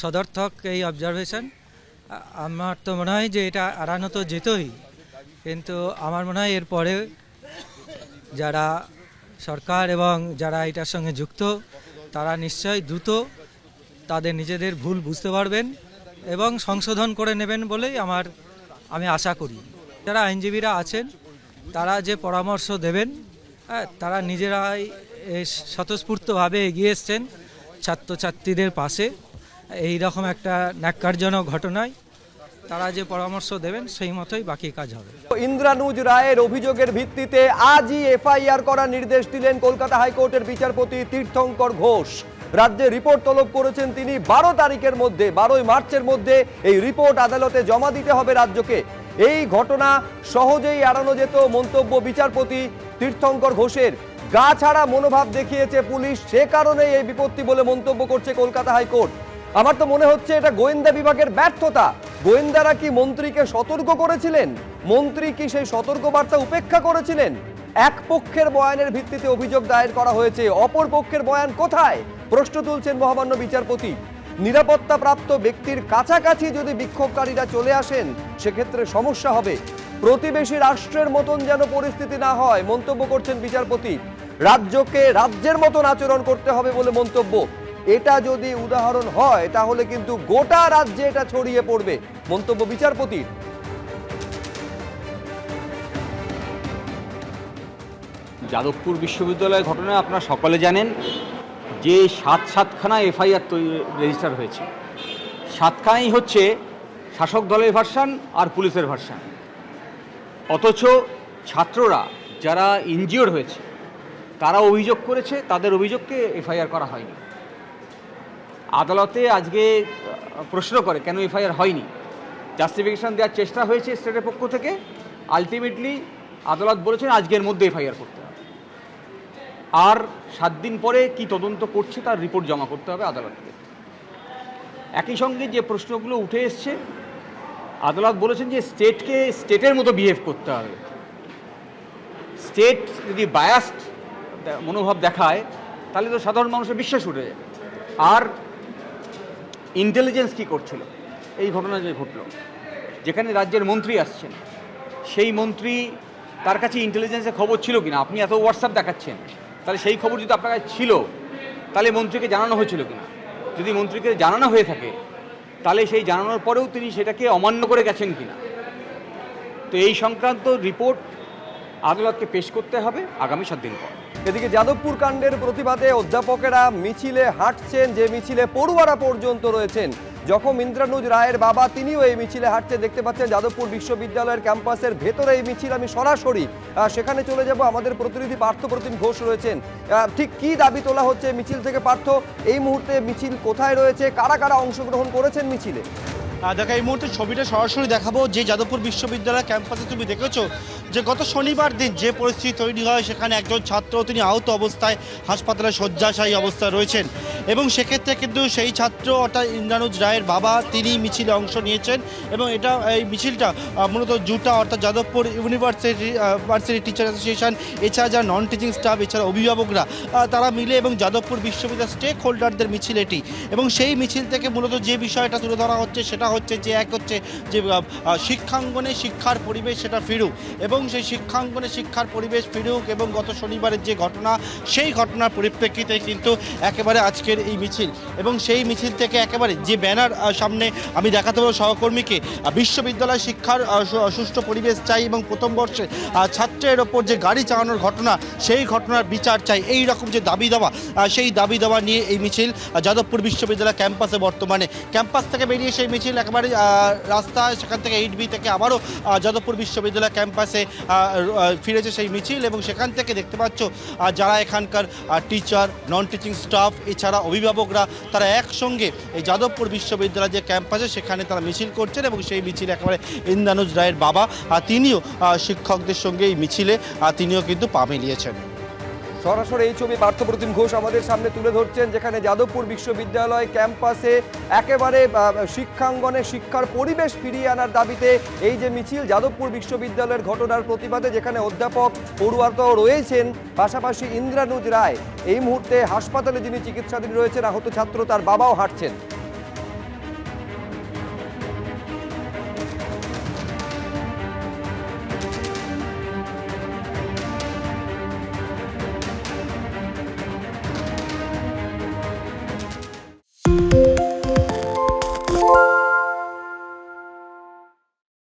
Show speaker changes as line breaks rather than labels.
সদর্থক এই অবজারভেশন। আমার তো মনে হয় যে এটা এড়ানো তো যেতই, কিন্তু আমার মনে হয় এরপরে যারা সরকার এবং যারা এটার সঙ্গে যুক্ত তারা নিশ্চয়ই দ্রুত তাদের নিজেদের ভুল বুঝতে পারবেন এবং সংশোধন করে নেবেন বলেই আমি আশা করি। যারা আইনজীবীরা আছেন তারা যে পরামর্শ দেবেন, তারা নিজেরাই স্বতঃস্ফূর্তভাবে এগিয়ে এসছেন ছাত্রছাত্রীদের পাশে। এই রকম একটা ন্যাক্কারজনক ঘটনায় তারা যে পরামর্শ দেবেন সেই মতোই বাকি কাজ হবে।
ইন্দ্রানুজ রায়ের অভিযোগের ভিত্তিতে আজই এফআইআর করার নির্দেশ দিলেন কলকাতা হাইকোর্টের বিচারপতি তীর্থঙ্কর ঘোষ। রাজ্যে রিপোর্ট তলব করেছেন তিনি। 12 মার্চের মধ্যে এই রিপোর্ট আদালতে জমা দিতে হবে রাজ্যকে। এই ঘটনা সহজেই এড়ানো যেত মন্তব্য বিচারপতি তীর্থঙ্কর ঘোষের। গা ছাড়া মনোভাব দেখিয়েছে পুলিশ, সে কারণে এই বিপত্তি বলে মন্তব্য করছে কলকাতা হাইকোর্ট। আমার তো মনে হচ্ছে এটা গোয়েন্দা বিভাগের ব্যর্থতা। গোয়েন্দারা কি মন্ত্রীকে সতর্ক করেছিলেন? মন্ত্রী কি সেই সতর্কবার্তা উপেক্ষা করেছিলেন? এক পক্ষের বয়ানের ভিত্তিতে অভিযোগ দায়ের করা হয়েছে, অপর পক্ষের বয়ান কোথায়? প্রশ্ন তুলছেন মহামান্য বিচারপতি। নিরাপত্তাপ্রাপ্ত ব্যক্তির কাছাকাছি যদি বিক্ষোভকারীরা চলে আসেন সেক্ষেত্রে সমস্যা হবে। প্রতিবেশী রাষ্ট্রের মতন যেন পরিস্থিতি না হয় মন্তব্য করছেন বিচারপতি। রাজ্যকে রাজ্যের মতন আচরণ করতে হবে বলে মন্তব্য। এটা যদি উদাহরণ হয় তাহলে কিন্তু গোটা রাজ্যে এটা ছড়িয়ে পড়বে মন্তব্য বিচারপতির।
যাদবপুর বিশ্ববিদ্যালয়ের ঘটনা আপনারা সকলে জানেন যে 7খানা এফআইআর রেজিস্টার হয়েছে। 7খানাই হচ্ছে শাসক দলের ভার্সান আর পুলিশের ভার্সান। অথচ ছাত্ররা যারা ইনজিওর্ড হয়েছে তারা অভিযোগ করেছে, তাদের অভিযোগকে এফআইআর করা হয়নি। আদালতে আজকে প্রশ্ন করে কেন এফআইআর হয়নি, জাস্টিফিকেশন দেওয়ার চেষ্টা হয়েছে স্টেটের পক্ষ থেকে। আলটিমেটলি আদালত বলেছেন আজকের মধ্যে এফআইআর করতে হবে, আর 7 দিন পরে কি তদন্ত করছে তার রিপোর্ট জমা করতে হবে আদালতকে। একই সঙ্গে যে প্রশ্নগুলো উঠে এসছে, আদালত বলেছেন যে স্টেটকে স্টেটের মতো বিহেভ করতে হবে। স্টেট যদি বায়াসড মনোভাব দেখায় তাহলে তো সাধারণ মানুষের বিশ্বাস উঠে যাবে। আর ইন্টেলিজেন্স কি করছিল এই ঘটনা যে ঘটল, যেখানে রাজ্যের মন্ত্রী আসছেন, সেই মন্ত্রী তার কাছে ইন্টেলিজেন্সের খবর ছিল কিনা? আপনি এত হোয়াটসঅ্যাপ দেখাচ্ছেন, তাহলে সেই খবর যদি আপনার কাছে ছিল তাহলে মন্ত্রীকে জানানো হয়েছিল কিনা? যদি মন্ত্রীকে জানানো হয়ে থাকে তাহলে সেই জানানোর পরেও তিনি সেটাকে অমান্য করে গেছেন কিনা? তো এই সংক্রান্ত রিপোর্ট আদালতকে পেশ করতে হবে আগামী 7 দিন পর।
এদিকে যাদবপুর কাণ্ডের প্রতিবাদে অধ্যাপকেরা মিছিলে হাঁটছেন, যে মিছিলে পড়ুয়ারা পর্যন্ত রয়েছেন। যখন ইন্দ্রানুজ রায়ের বাবা তিনিও এই মিছিলে হাঁটছে দেখতে পাচ্ছেন যাদবপুর বিশ্ববিদ্যালয়ের ক্যাম্পাসের ভেতরে এই মিছিল। আমি সরাসরি সেখানে চলে যাব, আমাদের প্রতিনিধি পার্থপ্রতিম ঘোষ রয়েছেন। ঠিক কি দাবি তোলা হচ্ছে মিছিল থেকে পার্থ? এই মুহূর্তে মিছিল কোথায় রয়েছে, কারা কারা অংশগ্রহণ করেছেন মিছিলে?
দেখা এই মুহূর্তে ছবিটা সরাসরি দেখাবো যে যাদবপুর বিশ্ববিদ্যালয় ক্যাম্পাসে তুমি দেখেছো যে গত শনিবার দিন যে পরিস্থিতি তৈরি হয়, সেখানে একজন ছাত্র তিনি আহত অবস্থায় হাসপাতালে শয্যাশায়ী অবস্থায় রয়েছেন, এবং সেক্ষেত্রে কিন্তু সেই ছাত্র অর্থাৎ ইন্দ্রানুজ রায়ের বাবা তিনি মিছিলে অংশ নিয়েছেন। এবং এই মিছিলটা মূলত জুটা অর্থাৎ যাদবপুর ইউনিভার্সিটি টিচার অ্যাসোসিয়েশন, এছাড়া যারা নন টিচিং স্টাফ, এছাড়া অভিভাবকরা তারা মিলে এবং যাদবপুর বিশ্ববিদ্যালয়ের স্টেক হোল্ডারদের মিছিল এটি। এবং সেই মিছিল থেকে মূলত যে বিষয়টা তুলে ধরা হচ্ছে সেটা হচ্ছে যে শিক্ষাঙ্গনে শিক্ষার পরিবেশ সেটা ফিরুক, এবং সেই শিক্ষাঙ্গনে শিক্ষার পরিবেশ ফিরুক। এবং গত শনিবারের যে ঘটনা, সেই ঘটনার পরিপ্রেক্ষিতে কিন্তু একেবারে আজকের এই মিছিল। এবং সেই মিছিল থেকে একেবারে যে ব্যানার সামনে আমি দেখাতে পারবো সহকর্মীকে, বিশ্ববিদ্যালয় শিক্ষার সুষ্ঠু পরিবেশ চাই এবং প্রথম বর্ষে ছাত্রের ওপর যে গাড়ি চালানোর ঘটনা, সেই ঘটনার বিচার চাই, এই রকম যে দাবি দাওয়া, সেই দাবি দাওয়া নিয়ে এই মিছিল যাদবপুর বিশ্ববিদ্যালয় ক্যাম্পাসে বর্তমানে। ক্যাম্পাস থেকে বেরিয়ে সেই মিছিল একেবারে রাস্তায়, সেখান থেকে 8B থেকে আবারও যাদবপুর বিশ্ববিদ্যালয় ক্যাম্পাসে ফিরেছে সেই মিছিল। এবং সেখান থেকে দেখতে পাচ্ছ যারা এখানকার টিচার, নন টিচিং স্টাফ, এছাড়া অভিভাবকরা তারা একসঙ্গে এই যাদবপুর বিশ্ববিদ্যালয় যে ক্যাম্পাসে সেখানে তারা মিছিল করছেন। এবং সেই মিছিল একেবারে ইন্দ্রানুজ রায়ের বাবা তিনিও শিক্ষকদের সঙ্গে এই মিছিলে তিনিও কিন্তু পা মিলিয়েছেন।
সরাসরি এই ছবি পার্থপ্রতিম ঘোষ আমাদের সামনে তুলে ধরছেন, যেখানে যাদবপুর বিশ্ববিদ্যালয় ক্যাম্পাসে একেবারে শিক্ষাঙ্গনে শিক্ষার পরিবেশ ফিরিয়ে আনার দাবিতে এই যে মিছিল যাদবপুর বিশ্ববিদ্যালয়ের ঘটনার প্রতিবাদে, যেখানে অধ্যাপক পড়ুয়ারাও রয়েছেন, পাশাপাশি ইন্দ্রানুজ রায় এই মুহূর্তে হাসপাতালে যিনি চিকিৎসাধীন রয়েছেন, আহত ছাত্র তার বাবাও হাঁটছেন।